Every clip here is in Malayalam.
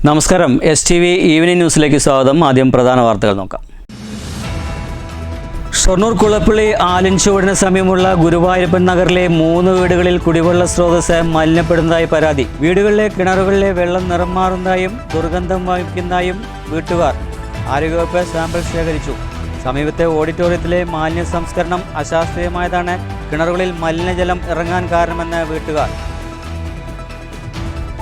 നമസ്കാരം. STV ഈവനിംഗ് ന്യൂസിലേക്ക് സ്വാഗതം. ആദ്യം പ്രധാന വാർത്തകൾ നോക്കാം. ഷൊർണൂർ കുളപ്പള്ളി ആലിൻചുവടിന് സമീപമുള്ള ഗുരുവായൂരപ്പൻ നഗറിലെ 3 വീടുകളിൽ കുടിവെള്ള സ്രോതസ് മലിനപ്പെടുന്നതായി പരാതി. വീടുകളിലെ കിണറുകളിലെ വെള്ളം നിറം മാറുന്നതായും ദുർഗന്ധം വഹിക്കുന്നതായും വീട്ടുകാർ. ആരോഗ്യവകുപ്പ് സാമ്പിൾ ശേഖരിച്ചു. സമീപത്തെ ഓഡിറ്റോറിയത്തിലെ മാലിന്യ സംസ്കരണം അശാസ്ത്രീയമായതാണ് കിണറുകളിൽ മലിനജലം ഇറങ്ങാൻ കാരണമെന്ന് വീട്ടുകാർ.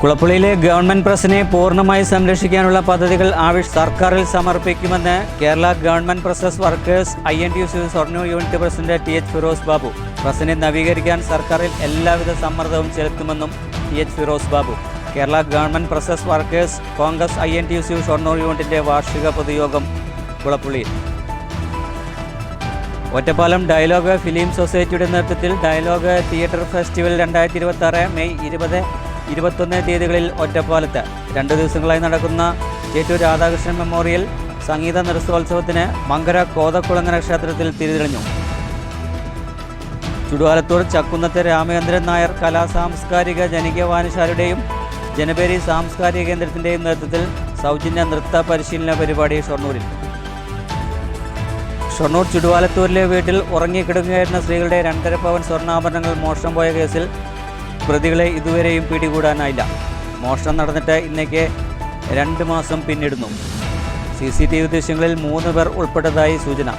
കുളപ്പള്ളിയിലെ ഗവൺമെൻറ് പ്രസ്സിനെ പൂർണ്ണമായി സംരക്ഷിക്കാനുള്ള പദ്ധതികൾ സർക്കാരിൽ സമർപ്പിക്കുമെന്ന് Kerala government presses workers INTUC Shoranur unit president TH Firoz Babu. പ്രസ്സിനെ നവീകരിക്കാൻ സർക്കാരിൽ എല്ലാവിധ സമ്മർദ്ദവും ചെലുത്തുമെന്നും TH Firoz Babu. Kerala government presses workers congress INTUC Shoranur യൂണിറ്റിൻ്റെ വാർഷിക പൊതുയോഗം കുളപ്പള്ളിയിൽ. ഒറ്റപ്പാലം ഡയലോഗ് ഫിലിം സൊസൈറ്റിയുടെ നേതൃത്വത്തിൽ ഡയലോഗ് തിയേറ്റർ ഫെസ്റ്റിവൽ 2026 മെയ് 20-21 തീയതികളിൽ ഒറ്റപ്പാലത്ത് 2 ദിവസങ്ങളായി നടക്കുന്ന ചേറ്റൂർ രാധാകൃഷ്ണൻ മെമ്മോറിയൽ സംഗീത നൃത്തോത്സവത്തിന് മങ്കര കോതക്കുളങ്ങര ക്ഷേത്രത്തിൽ തിരിതെളിഞ്ഞു. ചുടുവാലത്തൂർ ചക്കുന്നത്ത് രാമചന്ദ്രൻ നായർ കലാ സാംസ്കാരിക ജനകീയ വായനശാലയുടെയും ജനപേരി സാംസ്കാരിക കേന്ദ്രത്തിൻ്റെയും നേതൃത്വത്തിൽ സൗജന്യ നൃത്ത പരിശീലന പരിപാടി ഷൊർണൂരിൽ. ഷൊർണൂർ ചുടുവാലത്തൂരിലെ വീട്ടിൽ ഉറങ്ങിക്കിടക്കുകയായിരുന്ന സ്ത്രീകളുടെ 2.5 പവൻ സ്വർണ്ണാഭരണങ്ങൾ മോഷണം പോയ കേസിൽ പ്രതികളെ ഇതുവരെയും പിടികൂടാനായില്ല. മോഷണം നടന്നിട്ട് ഇന്നേക്ക് 2 മാസം പിന്നിടുന്നു. CCTV ദൃശ്യങ്ങളിൽ 3 പേർ ഉൾപ്പെട്ടതായി സൂചന.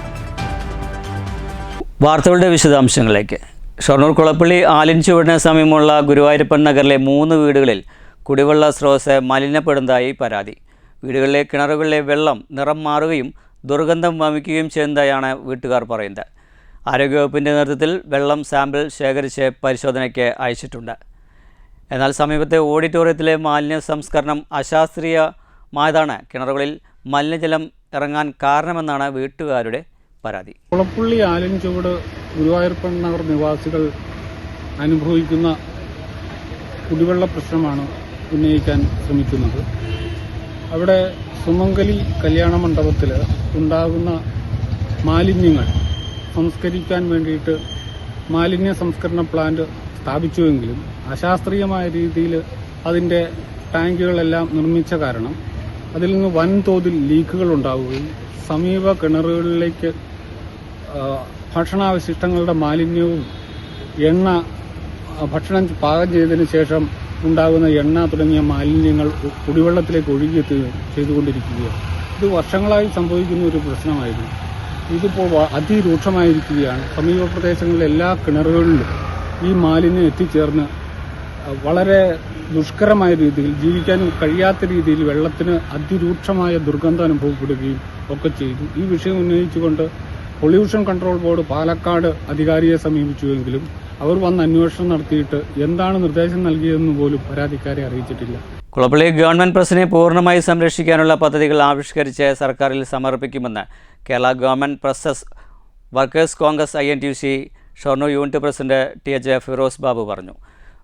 വാർത്തകളുടെ വിശദാംശങ്ങളിലേക്ക്. ഷൊർണൂർ കുളപ്പള്ളി ആലിൻചുവടിന് സമീപമുള്ള ഗുരുവായൂരപ്പൻ നഗറിലെ 3 വീടുകളിൽ കുടിവെള്ള സ്രോതസ് മലിനപ്പെടുന്നതായി പരാതി. വീടുകളിലെ കിണറുകളിലെ വെള്ളം നിറം മാറുകയും ദുർഗന്ധം വമിക്കുകയും ചെയ്യുന്നതായാണ് വീട്ടുകാർ പറയുന്നത്. ആരോഗ്യവകുപ്പിൻ്റെ നേതൃത്വത്തിൽ വെള്ളം സാമ്പിൾ ശേഖരിച്ച് പരിശോധനയ്ക്ക് അയച്ചിട്ടുണ്ട്. എന്നാൽ സമീപത്തെ ഓഡിറ്റോറിയത്തിലെ മാലിന്യ സംസ്കരണം അശാസ്ത്രീയമായതാണ് കിണറുകളിൽ മലിനജലം ഇറങ്ങാൻ കാരണമെന്നാണ് വീട്ടുകാരുടെ പരാതി. കുളപ്പള്ളി ആലിൻചുവട് ഗുരുവായൂരപ്പൻ നഗർ നിവാസികൾ അനുഭവിക്കുന്ന കുടിവെള്ള പ്രശ്നമാണ് ഉന്നയിക്കാൻ ശ്രമിക്കുന്നത്. അവിടെ സുമംഗലി കല്യാണ മണ്ഡപത്തിൽ ഉണ്ടാകുന്ന മാലിന്യങ്ങൾ സംസ്കരിക്കാൻ വേണ്ടിയിട്ട് മാലിന്യ സംസ്കരണ പ്ലാന്റ് സ്ഥാപിച്ചുവെങ്കിലും അശാസ്ത്രീയമായ രീതിയിൽ അതിൻ്റെ ടാങ്കുകളെല്ലാം നിർമ്മിച്ച കാരണം അതിൽ നിന്ന് വൻതോതിൽ ലീക്കുകൾ ഉണ്ടാവുകയും സമീപ കിണറുകളിലേക്ക് ഭക്ഷണാവശിഷ്ടങ്ങളുടെ മാലിന്യവും എണ്ണ ഭക്ഷണം പാകം ചെയ്തതിന് ശേഷം ഉണ്ടാകുന്ന എണ്ണ തുടങ്ങിയ മാലിന്യങ്ങൾ കുടിവെള്ളത്തിലേക്ക് ഒഴുകിയെത്തുകയും ചെയ്തുകൊണ്ടിരിക്കുകയാണ്. ഇത് വർഷങ്ങളായി സംഭവിക്കുന്ന ഒരു പ്രശ്നമായിരുന്നു. ഇതിപ്പോൾ അതിരൂക്ഷമായിരിക്കുകയാണ്. സമീപ പ്രദേശങ്ങളിലെ എല്ലാ കിണറുകളിലും ഈ മാലിന്യം എത്തിച്ചേർന്ന് വളരെ ദുഷ്കരമായ രീതിയിൽ ജീവിക്കാനും കഴിയാത്ത രീതിയിൽ വെള്ളത്തിന് അതിരൂക്ഷമായ ദുർഗന്ധം അനുഭവപ്പെടുകയും ഒക്കെ ചെയ്തു. ഈ വിഷയം ഉന്നയിച്ചുകൊണ്ട് പൊല്യൂഷൻ കൺട്രോൾ ബോർഡ് പാലക്കാട് അധികാരിയെ സമീപിച്ചുവെങ്കിലും അവർ വന്ന് അന്വേഷണം നടത്തിയിട്ട് എന്താണ് നിർദ്ദേശം നൽകിയതെന്ന് പോലും പരാതിക്കാരെ അറിയിച്ചിട്ടില്ല. കുളപ്പള്ളി ഗവൺമെൻറ് പ്രസ്സിനെ പൂർണ്ണമായി സംരക്ഷിക്കാനുള്ള പദ്ധതികൾ ആവിഷ്കരിച്ച് സർക്കാരിൽ സമർപ്പിക്കുമെന്ന് Kerala government presses workers congress INTUC Shoranur unit president TH Firoz Babu പറഞ്ഞു.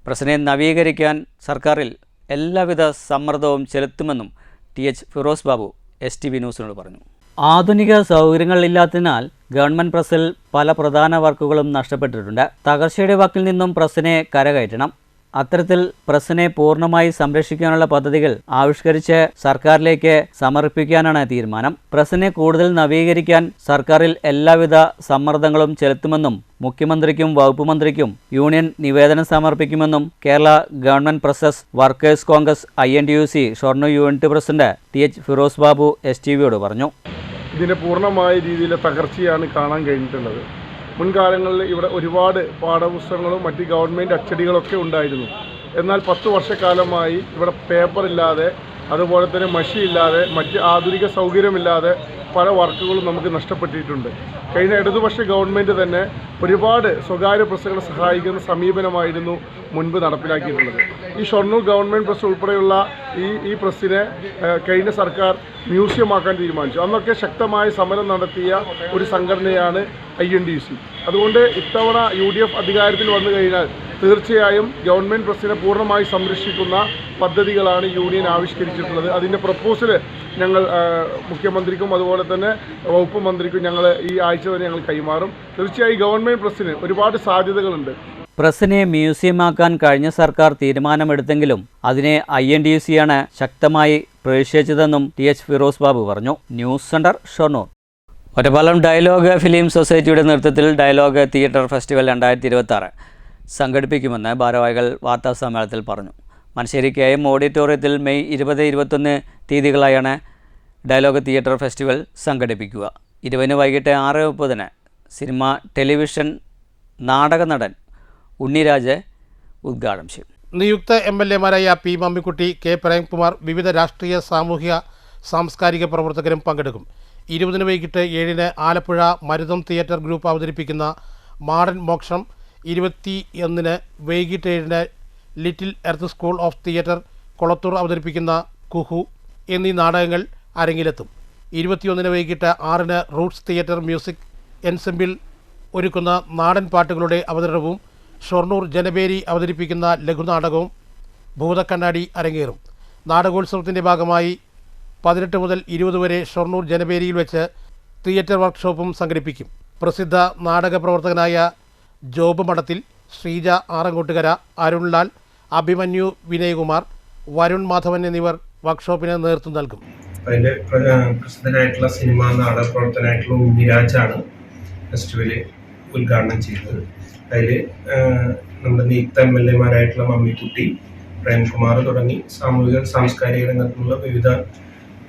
പ്രസ്സിനെ നവീകരിക്കാൻ സർക്കാരിൽ എല്ലാവിധ സമ്മർദ്ദവും ചെലുത്തുമെന്നും TH ഫിറോസ് ബാബു STV ന്യൂസിനോട് പറഞ്ഞു. ആധുനിക സൗകര്യങ്ങളില്ലാത്തതിനാൽ ഗവൺമെൻറ് പ്രസ്സിൽ പല പ്രധാന വർക്കുകളും നഷ്ടപ്പെട്ടിട്ടുണ്ട്. തകർച്ചയുടെ വക്കിൽ നിന്നും പ്രസ്സിനെ കരകയറ്റണം. അത്തരത്തിൽ പ്രസ്സിനെ പൂർണ്ണമായി സംരക്ഷിക്കാനുള്ള പദ്ധതികൾ ആവിഷ്കരിച്ച് സർക്കാരിലേക്ക് സമർപ്പിക്കാനാണ് തീരുമാനം. പ്രസ്സിനെ കൂടുതൽ നവീകരിക്കാൻ സർക്കാരിൽ എല്ലാവിധ സമ്മർദ്ദങ്ങളും ചെലുത്തുമെന്നും മുഖ്യമന്ത്രിക്കും വകുപ്പ് മന്ത്രിക്കും യൂണിയൻ നിവേദനം സമർപ്പിക്കുമെന്നും Kerala government presses workers congress INTUC Shoranur unit president TH Firoz Babu STVയോട് പറഞ്ഞു. ഇതിൻ്റെ പൂർണ്ണമായ രീതിയിലെ തകർച്ചയാണ് കാണാൻ കഴിഞ്ഞിട്ടുള്ളത്. മുൻകാലങ്ങളിൽ ഇവിടെ ഒരുപാട് പാഠപുസ്തകങ്ങളും മറ്റ് ഗവൺമെൻറ് അച്ചടികളൊക്കെ ഉണ്ടായിരുന്നു. എന്നാൽ 10 വർഷക്കാലമായി ഇവിടെ പേപ്പറില്ലാതെ അതുപോലെ തന്നെ മഷിയില്ലാതെ മറ്റ് ആധുനിക സൗകര്യമില്ലാതെ പല വർക്കുകളും നമുക്ക് നഷ്ടപ്പെട്ടിട്ടുണ്ട്. കഴിഞ്ഞ ഇടതുപക്ഷ ഗവൺമെൻറ് തന്നെ ഒരുപാട് സ്വകാര്യ പ്രസ്സുകളെ സഹായിക്കുന്ന സമീപനമായിരുന്നു മുൻപ് നടപ്പിലാക്കിയിട്ടുള്ളത്. ഈ ഷൊർണൂർ ഗവൺമെൻറ് പ്രസ് ഉൾപ്പെടെയുള്ള ഈ പ്രസ്സിനെ കഴിഞ്ഞ സർക്കാർ മ്യൂസിയമാക്കാൻ തീരുമാനിച്ചു. അന്നൊക്കെ ശക്തമായ സമരം നടത്തിയ ഒരു സംഘടനയാണ് INTUC. അതുകൊണ്ട് ഇത്തവണ UDF അധികാരത്തിൽ വന്നു കഴിഞ്ഞാൽ തീർച്ചയായും ഗവൺമെൻറ് പ്രസ്സിനെ പൂർണ്ണമായി സംരക്ഷിക്കുന്ന പദ്ധതികളാണ് യൂണിയൻ ആവിഷ്കരിച്ചിട്ടുള്ളത്. അതിൻ്റെ പ്രപ്പോസൽ ഞങ്ങൾ മുഖ്യമന്ത്രിക്കും അതുപോലെ തന്നെ വകുപ്പ് മന്ത്രിക്കും ഞങ്ങൾ ഈ ആഴ്ച തന്നെ ഞങ്ങൾ കൈമാറും. തീർച്ചയായും ഗവൺമെൻറ് പ്രസ്സിന് ഒരുപാട് സാധ്യതകളുണ്ട്. പ്രസ്സിനെ മ്യൂസിയമാക്കാൻ കഴിഞ്ഞ സർക്കാർ തീരുമാനമെടുത്തെങ്കിലും അതിനെ INTUC ശക്തമായി പ്രവേശിച്ചതെന്നും TH ഫിറോസ് ബാബു പറഞ്ഞു. News centre, Shoranur. Ottapalam dialogue film സൊസൈറ്റിയുടെ നേതൃത്വത്തിൽ ഡയലോഗ് തിയേറ്റർ ഫെസ്റ്റിവൽ 2026 സംഘടിപ്പിക്കുമെന്ന് ഭാരവാഹികൾ വാർത്താസമ്മേളനത്തിൽ പറഞ്ഞു. മഞ്ചേരി KM ഓഡിറ്റോറിയത്തിൽ മെയ് 20-21 തീയതികളായാണ് ഡയലോഗ് തിയേറ്റർ ഫെസ്റ്റിവൽ സംഘടിപ്പിക്കുക. 20 വൈകിട്ട് 6:30 സിനിമ, ടെലിവിഷൻ, നാടക നടൻ ഉണ്ണിരാജ് ഉദ്ഘാടനം ചെയ്യും. നിയുക്ത MLA-മാരായ P. മമ്മിക്കുട്ടി, K. പ്രേംകുമാർ, വിവിധ രാഷ്ട്രീയ, സാമൂഹിക, സാംസ്കാരിക പ്രവർത്തകരും പങ്കെടുക്കും. 20 വൈകിട്ട് 7 ആലപ്പുഴ മരുതം തിയേറ്റർ ഗ്രൂപ്പ് അവതരിപ്പിക്കുന്ന മാടൻ മോക്ഷം, 21 വൈകിട്ട് 7 little earth school of theatre Kolathur അവതരിപ്പിക്കുന്ന കുഹു എന്നീ നാടകങ്ങൾ അരങ്ങിലെത്തും. 21 വൈകിട്ട് 6 റൂട്ട്സ് തിയേറ്റർ മ്യൂസിക് എൻസെമ്പിൾ ഒരുക്കുന്ന നാടൻ പാട്ടുകളുടെ അവതരണവും ഷൊർണൂർ ജനബേരി അവതരിപ്പിക്കുന്ന ലഘുനാടകവും ഭൂതക്കണ്ണാടി അരങ്ങേറും. നാടകോത്സവത്തിൻ്റെ ഭാഗമായി 18 മുതൽ 20 വരെ ഷൊർണൂർ ജനബേരിയിൽ വെച്ച് തിയേറ്റർ വർക്ക്ഷോപ്പും സംഘടിപ്പിക്കും. പ്രസിദ്ധ നാടക പ്രവർത്തകനായ ജോബ് മഠത്തിൽ, ശ്രീജ ആറങ്കോട്ടുകര, അരുൺലാൽ, അഭിമന്യു വിനയകുമാർ, വരുൺ മാധവൻ എന്നിവർ വർക്ക്ഷോപ്പിന് നേതൃത്വം നൽകും. അതിൻ്റെ പ്രസിദ്ധനായിട്ടുള്ള സിനിമാ നാടക പ്രവർത്തനായിട്ടുള്ള ഉണ്ണിരാജാണ് ഫെസ്റ്റിവൽ ഉദ്ഘാടനം ചെയ്തത്. അതിൽ നമ്മുടെ നിയുക്ത MLA-മാരായിട്ടുള്ള മമ്മിക്കുട്ടി, പ്രേംകുമാർ തുടങ്ങി സാമൂഹിക, സാംസ്കാരിക രംഗത്തുള്ള വിവിധ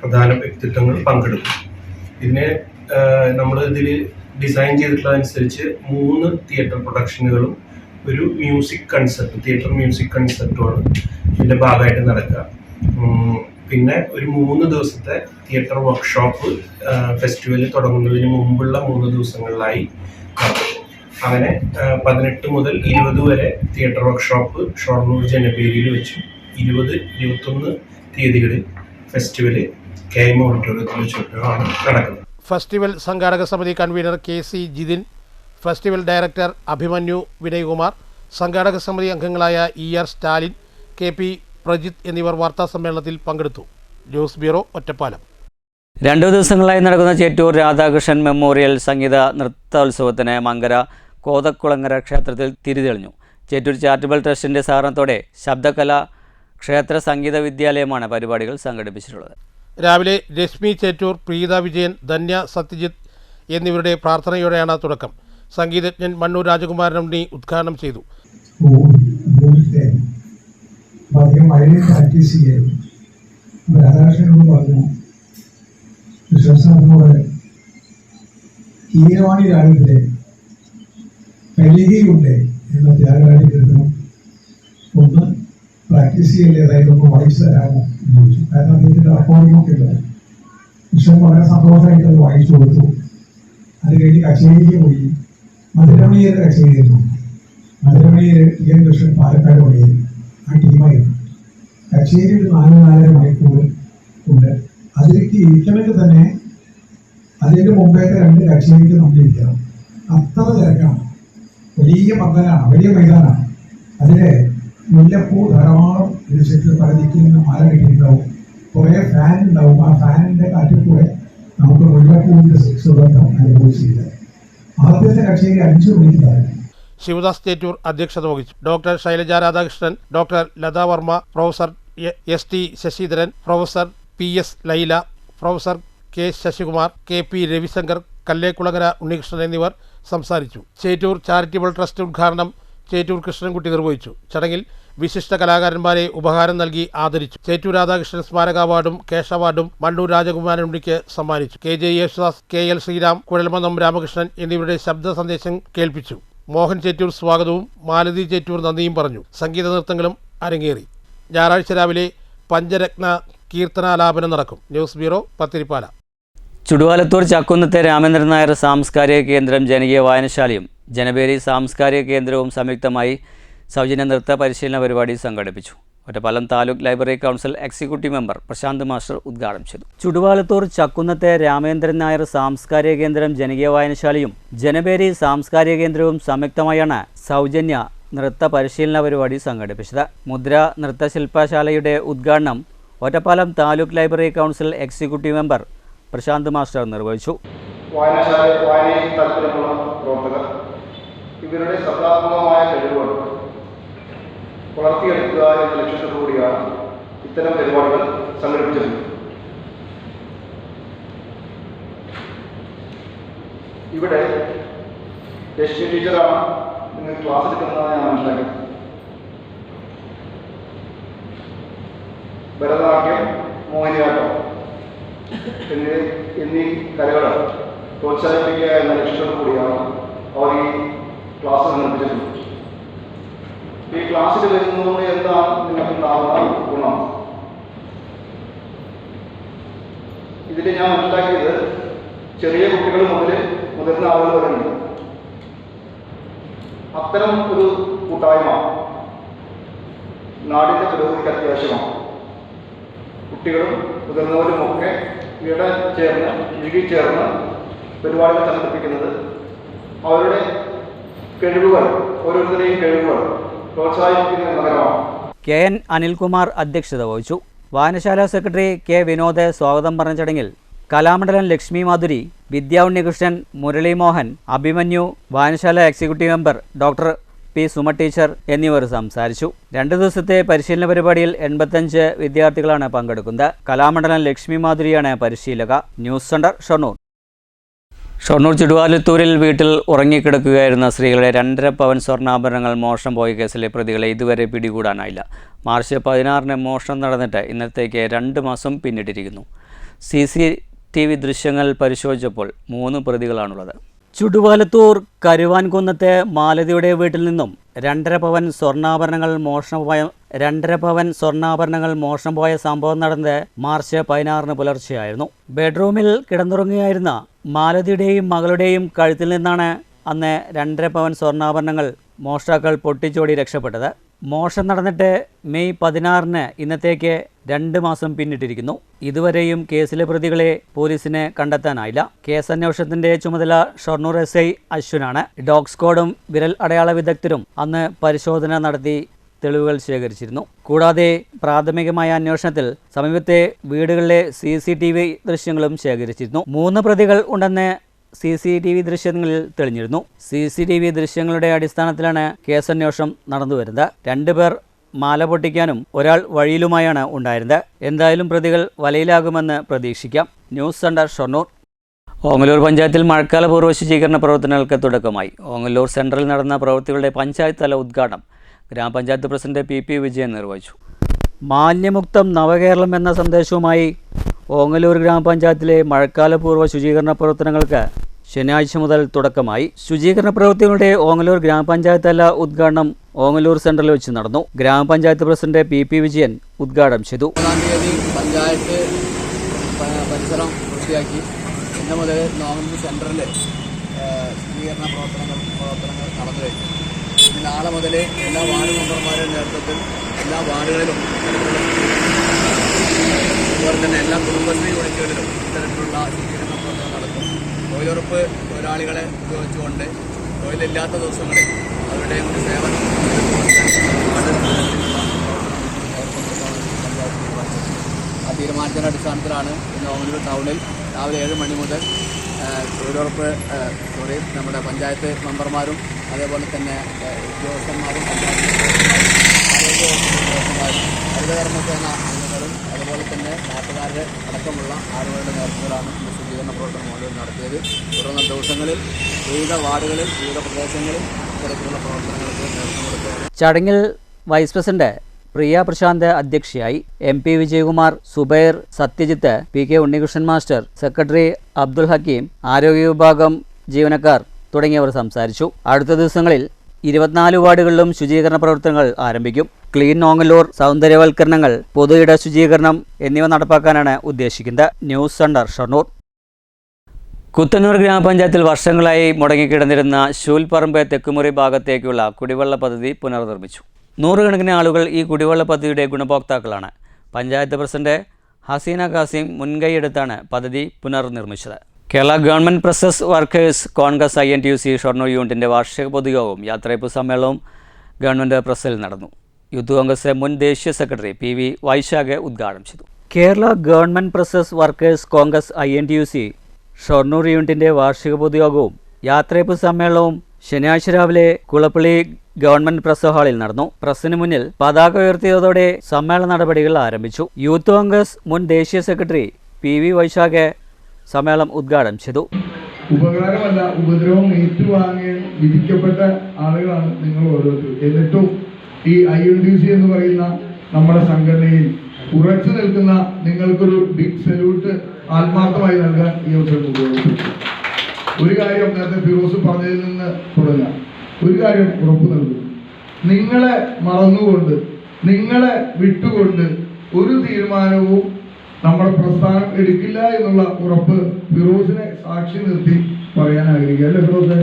പ്രധാന വ്യക്തിത്വങ്ങൾ പങ്കെടുക്കും. ഇതിനെ നമ്മൾ ഇതിൽ ഡിസൈൻ ചെയ്തിട്ടുള്ളതനുസരിച്ച് 3 തിയേറ്റർ പ്രൊഡക്ഷനുകളും ഒരു മ്യൂസിക് കൺസെർട്ട്, തിയേറ്റർ മ്യൂസിക് കൺസെർട്ടുമാണ് ഇതിൻ്റെ ഭാഗമായിട്ട് നടക്കുക. പിന്നെ ഒരു 3 ദിവസത്തെ തിയേറ്റർ വർക്ക്ഷോപ്പ് ഫെസ്റ്റിവൽ തുടങ്ങുന്നതിന് മുമ്പുള്ള 3 ദിവസങ്ങളിലായി നടക്കും. അങ്ങനെ 18 മുതൽ 20 വരെ തിയേറ്റർ വർക്ക്ഷോപ്പ് ഷൊർണൂർ ജനബേരിയിൽ വെച്ചും 20-21 തീയതികളിൽ ഫെസ്റ്റിവൽ KM ഓഡിറ്റോറിയത്തിൽ വെച്ചിട്ടാണ് നടക്കുന്നത്. ഫെസ്റ്റിവൽ സംഘാടക സമിതി convener KC Jithin, festival director Abhimanyu Vinayakumar, സംഘാടക സമിതി അംഗങ്ങളായ ER സ്റ്റാലിൻ, KP പ്രജിത്ത് എന്നിവർ വാർത്താസമ്മേളനത്തിൽ പങ്കെടുത്തു. News bureau, Ottapalam. 2 ദിവസങ്ങളായി നടക്കുന്ന ചേറ്റൂർ രാധാകൃഷ്ണൻ മെമ്മോറിയൽ സംഗീത നൃത്തോത്സവത്തിന് മങ്കര കോതക്കുളങ്ങര ക്ഷേത്രത്തിൽ തിരിതെളിഞ്ഞു. ചേറ്റൂർ ചാരിറ്റബിൾ ട്രസ്റ്റിൻ്റെ സഹകരണത്തോടെ ശബ്ദകല ക്ഷേത്ര സംഗീത വിദ്യാലയമാണ് പരിപാടികൾ സംഘടിപ്പിച്ചിട്ടുള്ളത്. രാവിലെ രശ്മി ചേറ്റൂർ, പ്രീത വിജയൻ, ധന്യ സത്യജിത്ത് എന്നിവരുടെ പ്രാർത്ഥനയോടെയാണ് തുടക്കം. സംഗീതജ്ഞൻ മണ്ണൂർ രാജകുമാരൻ ഉണ്ണി ഉദ്ഘാടനം ചെയ്തു. കീരവാണി രാഗത്തിലെ കലികയുണ്ട് എന്ന ത്യാഗരാജകൃതം ഒന്ന് പ്രാക്ടീസ് ചെയ്യല്ലേ, അതായത് ഒന്ന് വായിച്ചു തരാമോ എന്ന് ചോദിച്ചു. കാരണം അദ്ദേഹത്തിൻ്റെ റെക്കോർഡിങ്ങൊക്കെ ഉള്ളത് വിഷയം വളരെ സന്തോഷമായിട്ട് അത് വായിച്ചു കൊടുത്തു. അത് കഴിഞ്ഞ് കച്ചേരിക്ക് പോയി. മധുരമണിയുടെ കച്ചേരിയായിരുന്നു. മധുരമണിയിൽ TN കൃഷ്ണൻ പാലക്കാട് വഴിയിൽ ആ ടീമായിരുന്നു. കച്ചേരി ഒരു 4-4.5 മണിക്കൂർ ഉണ്ട്. അതിലേക്ക് ഇരിക്കണമെങ്കിൽ തന്നെ അതിൻ്റെ മുമ്പേത്തെ 2 കച്ചേരിക്ക് നമ്മൾ ഇരിക്കണം. അത്ര തിരക്കാണ്. വലിയ പന്തലാണ്, വലിയ മൈതാനാണ്. അതിലെ മുല്ലപ്പൂ ധാരാളം ഇരുചക്ര പല ദിക്കിൽ നിന്ന് മാല കെട്ടിയിട്ടുണ്ടാവും. കുറേ ഫാൻ ഉണ്ടാവും. ആ ഫാനിൻ്റെ കാറ്റിൽ കൂടെ നമുക്ക് മുല്ലപ്പൂവിൻ്റെ സുഗന്ധം അനുഭവിച്ചില്ല. ആദ്യത്തെ കച്ചേരി 5 മണിക്ക് താഴെ. ശിവദാസ് ചേറ്റൂർ അധ്യക്ഷത വഹിച്ചു. Doctor Shailaja Radhakrishnan, doctor Latha Varma, professor ST Sasidharan, professor PS Laila, professor K Sasikumar, KP Ravishankar, Kallekulangara Unnikrishnan എന്നിവർ സംസാരിച്ചു. ചേറ്റൂർ ചാരിറ്റബിൾ ട്രസ്റ്റ് ഉദ്ഘാടനം ചേറ്റൂർ കൃഷ്ണൻകുട്ടി നിർവഹിച്ചു. ചടങ്ങിൽ വിശിഷ്ട കലാകാരന്മാരെ ഉപഹാരം നൽകി ആദരിച്ചു. ചേറ്റൂർ രാധാകൃഷ്ണൻ സ്മാരക അവാർഡും കേശ് അവാർഡും മണ്ണൂർ രാജകുമാരൻ ഉണ്ണിക്ക് സമ്മാനിച്ചു. KJ യേശുദാസ്, KL ശ്രീരാം, കുഴൽമന്നം രാമകൃഷ്ണൻ എന്നിവരുടെ ശബ്ദ സന്ദേശം കേൾപ്പിച്ചു. മോഹൻ ചേറ്റൂർ സ്വാഗതവും മാലതി ചേറ്റൂർ നന്ദിയും പറഞ്ഞു. സംഗീത നൃത്തങ്ങളും അരങ്ങേറി. ഞായറാഴ്ച രാവിലെ പഞ്ചരത്ന കീർത്തനാലാപനം നടക്കും. News bureau, Pathirippala. ചുടുവാലത്തൂർ ചക്കുന്നത്തെ രാമേന്ദ്രൻ നായർ സാംസ്കാരിക കേന്ദ്രം ജനകീയ വായനശാലയും ജനബേരി സാംസ്കാരിക കേന്ദ്രവും സംയുക്തമായി സൗജന്യ നൃത്ത പരിശീലന പരിപാടി സംഘടിപ്പിച്ചു. Ottapalam taluk library council executive member Prasanth master ഉദ്ഘാടനം ചെയ്തു. ചുടുവാലത്തൂർ ചക്കുന്നത്തെ രാമേന്ദ്രൻ നായർ സാംസ്കാരിക കേന്ദ്രം ജനകീയ വായനശാലയും ജനബേരി സാംസ്കാരിക കേന്ദ്രവും സംയുക്തമായാണ് സൗജന്യ നൃത്ത പരിശീലന പരിപാടി സംഘടിപ്പിച്ചത്. മുദ്ര നൃത്തശില്പശാലയുടെ ഉദ്ഘാടനം Ottapalam taluk library council executive member Prasanth master നിർവഹിച്ചു. വായനയിൽ താല്പര്യമുള്ള പ്രവർത്തകർ ഇവരുടെ സർഗാത്മകമായ കഴിവുകൾ വളർത്തിയെടുക്കുക എന്ന ലക്ഷ്യത്തോടുകൂടിയാണ് ഇത്തരം പരിപാടികൾ സംഘടിപ്പിച്ചത്. ഇവിടെ ലക്ഷ്മി ടീച്ചറാണ് നിങ്ങൾ ക്ലാസ് എടുക്കുന്നതാണ് ഞാൻ മനസ്സിലാക്കിയത്. ഭരതനാട്യം, മോഹിനിയാട്ടം എന്നീ കലകൾ പ്രോത്സാഹിപ്പിക്കുക എന്ന ലക്ഷ്യത്തോടു കൂടിയാണ് അവർ ഈ ക്ലാസ് നിർമ്മിച്ചിട്ടുള്ളത്. ഈ ക്ലാസ്സിൽ വരുന്നതുകൊണ്ട് എന്താണ് നിങ്ങൾക്കുണ്ടാകുന്ന ഗുണം? ഇതിൽ ഞാൻ മനസ്സിലാക്കിയത് ചെറിയ കുട്ടികൾ മുതൽ മുതിർന്ന ആളുകൾ വരുന്നുണ്ട്. അത്തരം ഒരു കൂട്ടായ്മ നാടിൻ്റെ പുരോഗതിക്ക് അത്യാവശ്യമാണ്. കുട്ടികളും മുതിർന്നവരുമൊക്കെ ഇവിടെ ചേർന്ന് ഇഴുകിച്ചേർന്ന് പരിപാടികൾ സംഘടിപ്പിക്കുന്നത് അവരുടെ കഴിവുകൾ, ഓരോരുത്തരുടെയും കഴിവുകൾ പ്രോത്സാഹിപ്പിക്കുന്ന നഗരമാണ്. കെ എൻ അനിൽകുമാർ അധ്യക്ഷത വഹിച്ചു. വായനശാല സെക്രട്ടറി കെ വിനോദ് സ്വാഗതം പറഞ്ഞ ചടങ്ങിൽ കലാമണ്ഡലം ലക്ഷ്മി മാധുരി, വിദ്യാ ഉണ്ണികൃഷ്ണൻ, മുരളി മോഹൻ, അഭിമന്യു, വായനശാല executive member doctor P Suma teacher എന്നിവർ സംസാരിച്ചു. 2 ദിവസത്തെ പരിശീലന പരിപാടിയിൽ 85 വിദ്യാർത്ഥികളാണ് പങ്കെടുക്കുന്നത്. കലാമണ്ഡലം ലക്ഷ്മി മാധുരിയാണ് പരിശീലക. News centre, Shoranur. ഷൊർണൂർ ചുടുവാലത്തൂരിൽ വീട്ടിൽ ഉറങ്ങിക്കിടക്കുകയായിരുന്ന സ്ത്രീകളെ 2.5 പവൻ സ്വർണ്ണാഭരണങ്ങൾ മോഷണം പോയ കേസിലെ പ്രതികളെ ഇതുവരെ പിടികൂടാനായില്ല. മാർച്ച് 16-ന് മോഷണം നടന്നിട്ട് ഇന്നത്തേക്ക് 2 മാസം പിന്നിട്ടിരിക്കുന്നു. CCTV ദൃശ്യങ്ങൾ പരിശോധിച്ചപ്പോൾ 3 പ്രതികളാണുള്ളത്. ചുടുവാലത്തൂർ കരുവാൻകുന്നത്തെ മാലതിയുടെ വീട്ടിൽ നിന്നും 2.5 പവൻ സ്വർണ്ണാഭരണങ്ങൾ മോഷണം പോയ സംഭവം നടന്നത് മാർച്ച് 16-ന് പുലർച്ചെയായിരുന്നു. ബെഡ്റൂമിൽ കിടന്നുറങ്ങുകയായിരുന്ന മാലതിയുടെയും മകളുടെയും കഴുത്തിൽ നിന്നാണ് അന്ന് 2.5 പവൻ സ്വർണ്ണാഭരണങ്ങൾ മോഷ്ടാക്കൾ പൊട്ടിച്ചോടി രക്ഷപ്പെട്ടത്. മോഷണം നടന്നിട്ട് മെയ് 16-ന് ഇന്നത്തേക്ക് 2 മാസം പിന്നിട്ടിരിക്കുന്നു. ഇതുവരെയും കേസിലെ പ്രതികളെ പോലീസിന് കണ്ടെത്താനായില്ല. കേസ് അന്വേഷണത്തിന്റെ ചുമതല ഷൊർണൂർ SI അശ്വിനാണ്. ഡോഗ് സ്ക്വാഡും വിരൽ അടയാള വിദഗ്ധരും അന്ന് പരിശോധന നടത്തി തെളിവുകൾ ശേഖരിച്ചിരുന്നു. കൂടാതെ പ്രാഥമികമായ അന്വേഷണത്തിൽ സമീപത്തെ വീടുകളിലെ CCTV ദൃശ്യങ്ങളും ശേഖരിച്ചിരുന്നു. 3 പ്രതികൾ ഉണ്ടെന്ന് CCTV ദൃശ്യങ്ങളിൽ തെളിഞ്ഞിരുന്നു. CCTV ദൃശ്യങ്ങളുടെ അടിസ്ഥാനത്തിലാണ് കേസന്വേഷണം നടന്നുവരുന്നത്. 2 പേർ മാല പൊട്ടിക്കാനും ഒരാൾ വഴിയിലുമായാണ് ഉണ്ടായിരുന്നത്. എന്തായാലും പ്രതികൾ വലയിലാകുമെന്ന് പ്രതീക്ഷിക്കാം. News centre, Shoranur. ഓങ്ങല്ലൂർ പഞ്ചായത്തിൽ മഴക്കാല പൂർവ്വ ശുചീകരണ പ്രവർത്തനങ്ങൾക്ക് തുടക്കമായി. ഓങ്ങല്ലൂർ സെൻട്രലിൽ നടന്ന പ്രവൃത്തികളുടെ പഞ്ചായത്ത് തല ഉദ്ഘാടനം ഗ്രാമപഞ്ചായത്ത് പ്രസിഡന്റ് PP വിജയൻ നിർവഹിച്ചു. മാലിന്യമുക്തം നവകേരളം എന്ന സന്ദേശവുമായി ഓങ്ങല്ലൂർ ഗ്രാമപഞ്ചായത്തിലെ മഴക്കാല പൂർവ്വ ശുചീകരണ പ്രവർത്തനങ്ങൾക്ക് ശനിയാഴ്ച മുതൽ തുടക്കമായി. ശുചീകരണ പ്രവൃത്തികളുടെ ഓങ്ങല്ലൂർ ഗ്രാമപഞ്ചായത്ത് തല ഉദ്ഘാടനം ഓങ്ങല്ലൂർ സെൻട്രലിൽ വെച്ച് നടന്നു. ഗ്രാമപഞ്ചായത്ത് പ്രസിഡന്റ് PP വിജയൻ ഉദ്ഘാടനം ചെയ്തു. 1-ാം തീയതി പഞ്ചായത്ത് പരിസരം വൃത്തിയാക്കി. ഇന്ന് മുതൽ ഓങ്ങല്ലൂർ സെൻട്രലിൽ ശുചീകരണ പ്രവർത്തനങ്ങൾ നടന്നു കഴിഞ്ഞു. ഇനി നാളെ മുതൽ എല്ലാ വാർഡ് മെമ്പർമാരുടെ നേതൃത്വത്തിൽ എല്ലാ വാർഡുകളിലും അതുപോലെ തന്നെ എല്ലാ കുടുംബശ്രീ യൂണിറ്റുകളിലും ഇത്തരത്തിലുള്ള ശുചീകരണ പ്രവർത്തനം നടക്കും. തൊഴിലുറപ്പ് തൊഴിലാളികളെ ഉപയോഗിച്ചുകൊണ്ട് തൊഴിലില്ലാത്ത ദിവസങ്ങളിൽ അവരുടെയും കൂടി സേവനം ആ തീരുമാനത്തിൻ്റെ അടിസ്ഥാനത്തിലാണ് ഇന്ന് ഓങ്ങല്ലൂർ ടൗണിൽ രാവിലെ 7 മണി മുതൽ തൊഴിലുറപ്പ് നമ്മുടെ പഞ്ചായത്ത് മെമ്പർമാരും അതേപോലെ തന്നെ ഉദ്യോഗസ്ഥന്മാരും ഉദ്യോഗസ്ഥന്മാരും ഹരിതകർമ്മസേന അംഗങ്ങളും അതുപോലെ തന്നെ നാട്ടുകാരുടെ അടക്കമുള്ള ആളുകളുടെ നേതൃത്വത്തിലാണ് ഈ ശുചീകരണ പ്രവർത്തനം മുഴുവൻ നടത്തിയത്. തുടർന്ന ദിവസങ്ങളിൽ വിവിധ വാർഡുകളിൽ വിവിധ പ്രദേശങ്ങളിൽ ഇത്തരത്തിലുള്ള പ്രവർത്തനങ്ങൾക്ക് നേതൃത്വം കൊടുക്കുകയാണ്. ചടങ്ങിൽ വൈസ് പ്രസിഡന്റ് പ്രിയ പ്രശാന്ത് അധ്യക്ഷയായി. MP Vijayakumar, Zubair, Sathyajith, PK Unnikrishnan master, secretary Abdul Hakeem, ആരോഗ്യ വിഭാഗം ജീവനക്കാർ തുടങ്ങിയവർ സംസാരിച്ചു. അടുത്ത ദിവസങ്ങളിൽ 24 വാർഡുകളിലും ശുചീകരണ പ്രവർത്തനങ്ങൾ ആരംഭിക്കും. ക്ലീൻ ഓങ്ങല്ലൂർ, സൗന്ദര്യവൽക്കരണങ്ങൾ, പൊതു ഇട ശുചീകരണം എന്നിവ നടപ്പാക്കാനാണ് ഉദ്ദേശിക്കുന്നത്. News centre, Shoranur. കുത്തന്നൂർ ഗ്രാമപഞ്ചായത്തിൽ വർഷങ്ങളായി മുടങ്ങിക്കിടന്നിരുന്ന ശൂൽപ്പറമ്പ് തെക്കുമുറി ഭാഗത്തേക്കുള്ള കുടിവെള്ള പദ്ധതി പുനർനിർമ്മിച്ചു. 100 കണക്കിന് ആളുകൾ ഈ കുടിവെള്ള പദ്ധതിയുടെ ഗുണഭോക്താക്കളാണ്. പഞ്ചായത്ത് പ്രസിഡന്റ് ഹസീന ഖാസിം മുൻകൈയെടുത്താണ് പദ്ധതി പുനർനിർമ്മിച്ചത്. Kerala government presses workers congress INTUC Shoranur യൂണിറ്റിൻ്റെ വാർഷിക പൊതുയോഗവും യാത്രയപ്പ് സമ്മേളനവും ഗവൺമെൻറ് പ്രസ്സിൽ നടന്നു. യൂത്ത് കോൺഗ്രസ് മുൻ ദേശീയ സെക്രട്ടറി PV വൈശാഖ് ഉദ്ഘാടനം ചെയ്തു. Kerala government presses workers congress INTUC Shoranur യൂണിറ്റിൻ്റെ വാർഷിക പൊതുയോഗവും യാത്രയപ്പ് സമ്മേളനവും ശനിയാഴ്ച രാവിലെ കുളപ്പള്ളി ഗവൺമെന്റ് പ്രസ് ഹാളിൽ നടന്നു. പ്രസിന് മുന്നിൽ പതാക ഉയർത്തിയതോടെ സമ്മേളന നടപടികൾ ആരംഭിച്ചു. യൂത്ത് കോൺഗ്രസ് മുൻ ദേശീയ സെക്രട്ടറി PV വൈശാഖ് സമ്മേളനം ഉദ്ഘാടനം ചെയ്തു. ഉപകാരമല്ല, ഉപദ്രവം ഏറ്റുവാങ്ങാൻ വിധിക്കപ്പെട്ട ആളുകളാണ് നിങ്ങൾ ഓരോരുത്തരും. എന്നിട്ടും ഈ INTUC എന്ന് പറയുന്ന നമ്മുടെ സംഘടനയിൽ ഉറച്ചു നിൽക്കുന്ന നിങ്ങൾക്കൊരു ബിഗ് സല്യൂട്ട് ആത്മാർത്ഥമായി നൽകാൻ ഈ അവസരം ഉപയോഗിച്ചു. ഒരു കാര്യം നേരത്തെ ഫിറോസ് പറഞ്ഞതിൽ നിന്ന് തുടങ്ങാം. ഒരു കാര്യം ഉറപ്പു നൽകുന്നു, നിങ്ങളെ മറന്നുകൊണ്ട്, നിങ്ങളെ വിട്ടുകൊണ്ട് ഒരു തീരുമാനവും നമ്മുടെ പ്രസ്ഥാനം എടുക്കില്ല എന്നുള്ള ഉറപ്പ് ഫിറോസിനെ സാക്ഷി നിർത്തി പറയാൻ ആഗ്രഹിക്കുക, അല്ലേ ഫിറോസെ?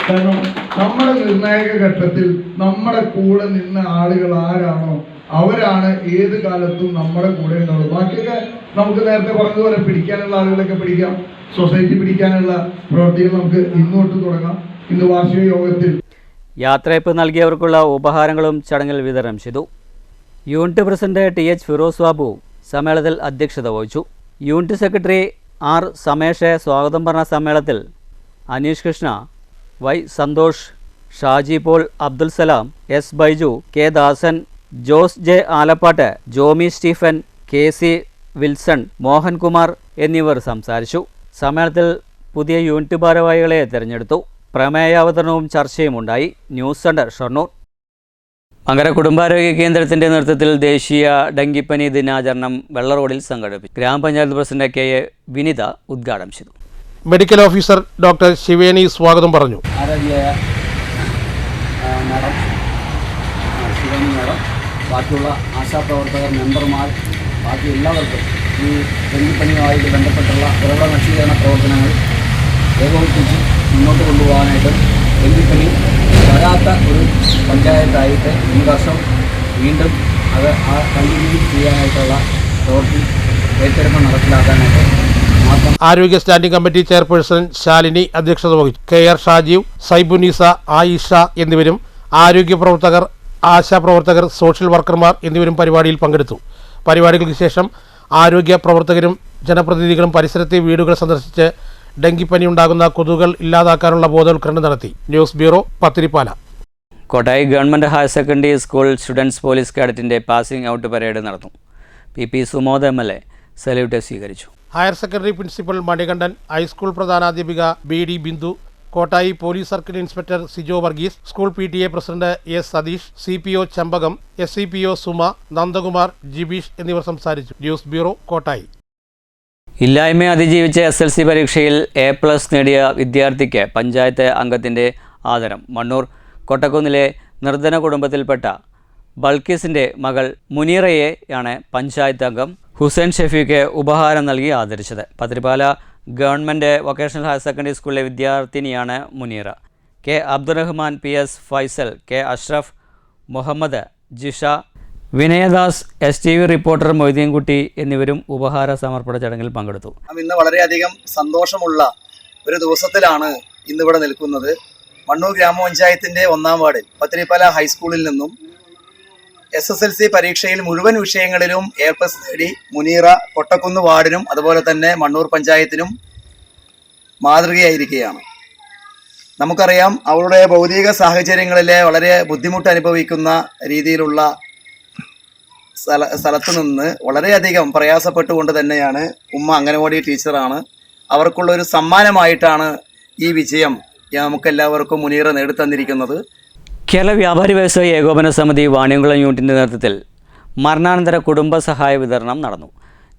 കാരണം നമ്മുടെ നിർണായക ഘട്ടത്തിൽ നമ്മുടെ കൂടെ നിന്ന ആളുകൾ ആരാണോ അവരാണ് ഏത് കാലത്തും നമ്മുടെ കൂടെ ഉണ്ടാവുള്ളൂ. ബാക്കിയൊക്കെ നമുക്ക് നേരത്തെ പറഞ്ഞതുപോലെ പിടിക്കാനുള്ള ആളുകളൊക്കെ പിടിക്കാം, സൊസൈറ്റി പിടിക്കാനുള്ള പ്രവർത്തികൾ നമുക്ക് ഇന്നോട്ട് തുടങ്ങാം. ഇന്ന് വാർഷിക യോഗത്തിൽ യാത്രയപ്പ് നൽകിയവർക്കുള്ള ഉപഹാരങ്ങളും ചടങ്ങിൽ വിതരണം ചെയ്തു. Unit president TH Firoz Babu സമ്മേളനത്തിൽ അധ്യക്ഷത വഹിച്ചു. യൂണിറ്റ് സെക്രട്ടറി R സമേഷ് സ്വാഗതം പറഞ്ഞ സമ്മേളനത്തിൽ Aneesh Krishna, Y Santhosh, Shaji Paul, Abdul Salam, S Baiju, K Dasan, Jose J Alappatt, Jomy Stephen, KC Wilson, Mohankumar എന്നിവർ സംസാരിച്ചു. സമ്മേളനത്തിൽ പുതിയ യൂണിറ്റ് ഭാരവാഹികളെ തിരഞ്ഞെടുത്തു. പ്രമേയാവതരണവും ചർച്ചയും ഉണ്ടായി. News centre Shoranur. മങ്കര കുടുംബാരോഗ്യ കേന്ദ്രത്തിൻ്റെ നേതൃത്വത്തിൽ ദേശീയ ഡെങ്കിപ്പനി ദിനാചരണം വെള്ള റോഡിൽ സംഘടിപ്പിച്ചു. ഗ്രാമപഞ്ചായത്ത് പ്രസിഡന്റ് KA വിനിത ഉദ്ഘാടനം ചെയ്തു. മെഡിക്കൽ ഓഫീസർ ഡോക്ടർ ശിവേനി സ്വാഗതം പറഞ്ഞു. ആരാധ്യയായ മാഡം, ശിവാനി മാഡം, ബാക്കിയുള്ള ആശാപ്രവർത്തകർ, മെമ്പർമാർ, ബാക്കി എല്ലാവർക്കും ഈ ഡെങ്കിപ്പനിയുമായി ബന്ധപ്പെട്ടുള്ള ഉറവിട നശീകരണ പ്രവർത്തനങ്ങൾ ഏകോപിപ്പിച്ച് മുന്നോട്ട് കൊണ്ടുപോകാനായിട്ട് ഡെങ്കിപ്പനി വരാത്ത ഒരു പഞ്ചായത്തായിട്ട് ഈ വർഷം വീണ്ടും അത് കണ്ടിന്യൂ ചെയ്യാനായിട്ടുള്ള പ്രവൃത്തി ഏറ്റെടുപ്പ് നടപ്പിലാക്കാനായിട്ട് ആരോഗ്യ സ്റ്റാൻഡിംഗ് കമ്മിറ്റി ചെയർപേഴ്സൺ ശാലിനി അധ്യക്ഷത വഹിച്ചു. KR ഷാജീവ്, സൈബുനീസ, ആയിഷ എന്നിവരും ആരോഗ്യ പ്രവർത്തകർ, ആശാപ്രവർത്തകർ, സോഷ്യൽ വർക്കർമാർ എന്നിവരും പരിപാടിയിൽ പങ്കെടുത്തു. പരിപാടികൾക്ക് ശേഷം ആരോഗ്യ പ്രവർത്തകരും ജനപ്രതിനിധികളും പരിസരത്തെ വീടുകൾ സന്ദർശിച്ച് ഡെങ്കിപ്പനി ഉണ്ടാകുന്ന കൊതുകുകൾ ഇല്ലാതാക്കാനുള്ള ബോധവൽക്കരണം നടത്തി. News bureau, Pathirippala. Kottayi government higher secondary school students police കാഡറ്റിൻ്റെ പാസിംഗ് ഔട്ട് പരേഡ് നടന്നു. PP സുമോദ് MLA സല്യൂട്ട് സ്വീകരിച്ചു. Higher secondary principal Manikandan, high school പ്രധാനാധ്യാപിക BD Bindu, Kottayi police circle inspector Sijo Varghese, school PTA president S Satheesh, CPO Champakam, SCPO Suma, Nandakumar, Jibeesh എന്നിവർ സംസാരിച്ചു. News bureau, Kottayi. ഇല്ലായ്മയെ അതിജീവിച്ച SLC പരീക്ഷയിൽ A+ നേടിയ വിദ്യാർത്ഥിക്ക് പഞ്ചായത്ത് അംഗത്തിൻ്റെ ആദരം. മണ്ണൂർ കൊട്ടക്കുന്നിലെ നിർധന കുടുംബത്തിൽപ്പെട്ട ബൾക്കീസിൻ്റെ മകൾ മുനീറയെയാണ് പഞ്ചായത്ത് അംഗം ഹുസൈൻ ഷഫീഖ് ഉപഹാരം നൽകി ആദരിച്ചത്. Pathirippala government vocational higher secondary സ്കൂളിലെ വിദ്യാർത്ഥിനിയാണ് Muneera. K Abdurahman, PS Faisal, K Ashraf, Muhammad, Jisha, Vinayadas, STV reporter Moideenkutty എന്നിവരും ഉപഹാര സമർപ്പണ ചടങ്ങിൽ പങ്കെടുത്തു. ഇന്ന് വളരെയധികം സന്തോഷമുള്ള ഒരു ദിവസത്തിലാണ് ഇന്നിവിടെ നിൽക്കുന്നത്. മണ്ണൂർ ഗ്രാമപഞ്ചായത്തിൻ്റെ 1-ാം വാർഡിൽ പത്തിരിപ്പാല ഹൈസ്കൂളിൽ നിന്നും SSLC പരീക്ഷയിൽ മുഴുവൻ വിഷയങ്ങളിലും A+ നേടി മുനീറ കൊട്ടക്കുന്ന് വാർഡിനും അതുപോലെ തന്നെ മണ്ണൂർ പഞ്ചായത്തിനും മാതൃകയായിരിക്കുകയാണ്. നമുക്കറിയാം, അവരുടെ ഭൗതിക സാഹചര്യങ്ങളിലെ വളരെ ബുദ്ധിമുട്ട് അനുഭവിക്കുന്ന രീതിയിലുള്ള സ്ഥലത്ത് നിന്ന് വളരെയധികം പ്രയാസപ്പെട്ടുകൊണ്ട് തന്നെയാണ് ഉമ്മ അംഗനവാടി ടീച്ചറാണ്. അവർക്കുള്ളൊരു സമ്മാനമായിട്ടാണ് ഈ വിജയം നമുക്കെല്ലാവർക്കും മുനീറ നേടിത്തന്നിരിക്കുന്നത്. കേരള വ്യാപാരി വ്യവസായി ഏകോപന സമിതി വാണിയംകുളം യൂണിറ്റിൻ്റെ നേതൃത്വത്തിൽ മരണാനന്തര കുടുംബ സഹായ വിതരണം നടന്നു.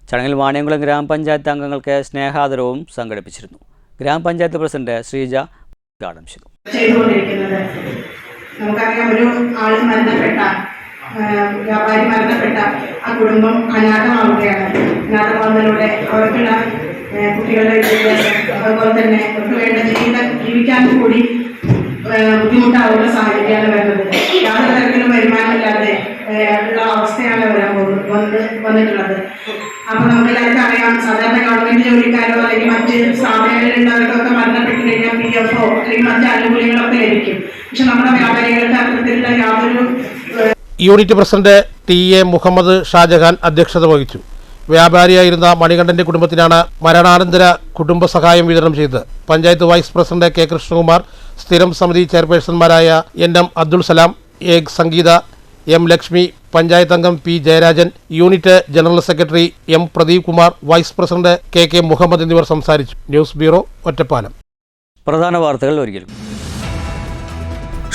ചടങ്ങിൽ വാണിയംകുളം ഗ്രാമപഞ്ചായത്ത് അംഗങ്ങൾക്ക് സ്നേഹാദരവും സംഘടിപ്പിച്ചിരുന്നു. ഗ്രാമപഞ്ചായത്ത് പ്രസിഡന്റ് ശ്രീജ ഉദ്ഘാടനം ചെയ്തു. നമുക്കറിയാം, ഒരു ആൾ മരണപ്പെട്ട, വ്യാപാരി മരണപ്പെട്ട ആ കുടുംബം അനാഥമാവുകയാണ്. അനാഥമാവുന്നതിലൂടെ അവർക്കുള്ള കുട്ടികളുടെ വിദ്യാഭ്യാസം, അതുപോലെ തന്നെ അവർക്ക് വേണ്ട ജീവിക്കാൻ കൂടി ബുദ്ധിമുട്ടാവുന്ന സാഹചര്യമാണ് വരുന്നത്. യാതൊരു തരത്തിലും വരുമാനമില്ലാതെ ഉള്ള അവസ്ഥയാണ് വന്നിട്ടുള്ളത്. അപ്പൊ നമുക്കെല്ലാവർക്കും അറിയാം, സാധാരണ ഗവൺമെന്റ് ജോലിക്കാരോ അല്ലെങ്കിൽ മറ്റ് സ്ഥാപനങ്ങളിലുള്ളവർക്കൊക്കെ മരണപ്പെട്ട് കഴിഞ്ഞാൽ PFO അല്ലെങ്കിൽ മറ്റ് ആനുകൂല്യങ്ങളൊക്കെ ലഭിക്കും. പക്ഷെ നമ്മുടെ വ്യാപാരികൾക്ക് അത്തരത്തിലുള്ള യാതൊരു. Unit president TA Muhammad Shajahan അധ്യക്ഷത വഹിച്ചു. വ്യാപാരിയായിരുന്ന മണികണ്ഠന്റെ കുടുംബത്തിനാണ് മരണാനന്തര കുടുംബസഹായം വിതരണം ചെയ്തത്. Panchayat vice president K Krishnakumar, സ്ഥിരം സമിതി ചെയർപേഴ്സൺമാരായ NM Abdul Salam, A Sangeetha, M Lakshmi, panchayat അംഗം P Jayarajan, unit general secretary M Pradeep Kumar, vice president KK Muhammad എന്നിവർ സംസാരിച്ചു. News bureau, Ottapalam. പ്രധാന വാർത്തകൾ ഒരിക്കലും.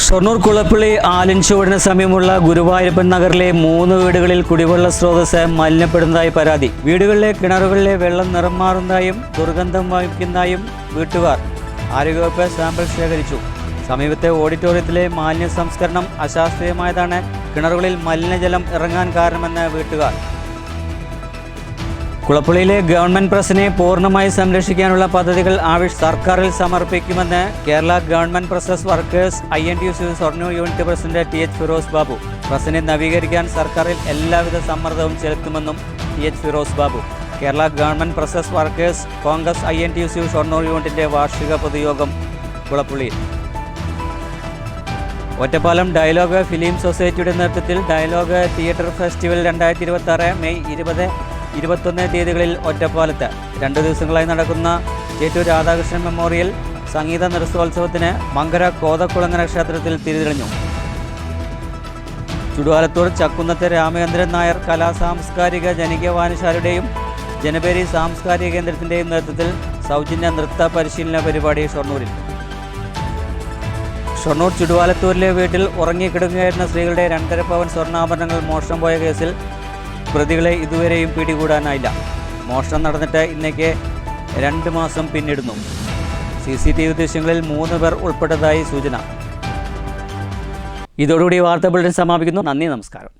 ഷൊർണൂർ കുളപ്പള്ളി ആലിൻചുവടിന് സമീപമുള്ള ഗുരുവായൂരപ്പൻ നഗറിലെ 3 വീടുകളിൽ കുടിവെള്ള സ്രോതസ് മലിനപ്പെടുന്നതായി പരാതി. വീടുകളിലെ കിണറുകളിലെ വെള്ളം നിറം മാറുന്നതായും ദുർഗന്ധം വഹിക്കുന്നതായും വീട്ടുകാർ. ആരോഗ്യവകുപ്പ് സാമ്പിൾ ശേഖരിച്ചു. സമീപത്തെ ഓഡിറ്റോറിയത്തിലെ മാലിന്യ സംസ്കരണം അശാസ്ത്രീയമായതാണ് കിണറുകളിൽ മലിനജലം ഇറങ്ങാൻ കാരണമെന്ന് വീട്ടുകാർ. കുളപ്പള്ളിയിലെ ഗവൺമെൻറ് പ്രസ്സിനെ പൂർണ്ണമായി സംരക്ഷിക്കാനുള്ള പദ്ധതികൾ സർക്കാരിൽ സമർപ്പിക്കുമെന്ന് Kerala government presses workers INTUC Shoranur unit president TH Firoz Babu. പ്രസ്സിനെ നവീകരിക്കാൻ സർക്കാരിൽ എല്ലാവിധ സമ്മർദ്ദവും ചെലുത്തുമെന്നും TH Firoz Babu. Kerala government presses workers congress INTUC Shoranur യൂണിറ്റിൻ്റെ വാർഷിക പൊതുയോഗം കുളപ്പള്ളിയിൽ. ഒറ്റപ്പാലം ഡയലോഗ് ഫിലിം സൊസൈറ്റിയുടെ നേതൃത്വത്തിൽ ഡയലോഗ് തിയേറ്റർ ഫെസ്റ്റിവൽ 2026 മെയ് 20, 21 തീയതികളിൽ ഒറ്റപ്പാലത്ത് 2 ദിവസങ്ങളായി നടക്കുന്ന ചേറ്റൂർ രാധാകൃഷ്ണൻ മെമ്മോറിയൽ സംഗീത നൃത്തോത്സവത്തിന് മങ്കര കോതക്കുളങ്ങര ക്ഷേത്രത്തിൽ തിരിതെളിഞ്ഞു. ചുടുവാലത്തൂർ ചക്കുന്നത്തെ രാമചന്ദ്രൻ നായർ കലാസാംസ്കാരിക ജനികവായനശാലയുടെയും ജനപേരി സാംസ്കാരിക കേന്ദ്രത്തിൻ്റെയും നേതൃത്വത്തിൽ സൗജന്യ നൃത്ത പരിശീലന പരിപാടി ഷൊർണൂരിൽ. ഷൊർണൂർ ചുടുവാലത്തൂരിലെ വീട്ടിൽ ഉറങ്ങിക്കിടക്കുകയായിരുന്ന സ്ത്രീകളുടെ 2.5 പവൻ സ്വർണ്ണാഭരണങ്ങൾ മോഷണം പോയ കേസിൽ പ്രതികളെ ഇതുവരെയും പിടികൂടാനായില്ല. മോഷണം നടന്നിട്ട് ഇന്നേക്ക് 2 മാസം പിന്നിടുന്നു. CCTV ദൃശ്യങ്ങളിൽ 3 പേർ ഉൾപ്പെട്ടതായി സൂചന. ഇതോടുകൂടി വാർത്താ ബുള്ളറ്റിൻ സമാപിക്കുന്നു. നന്ദി, നമസ്കാരം.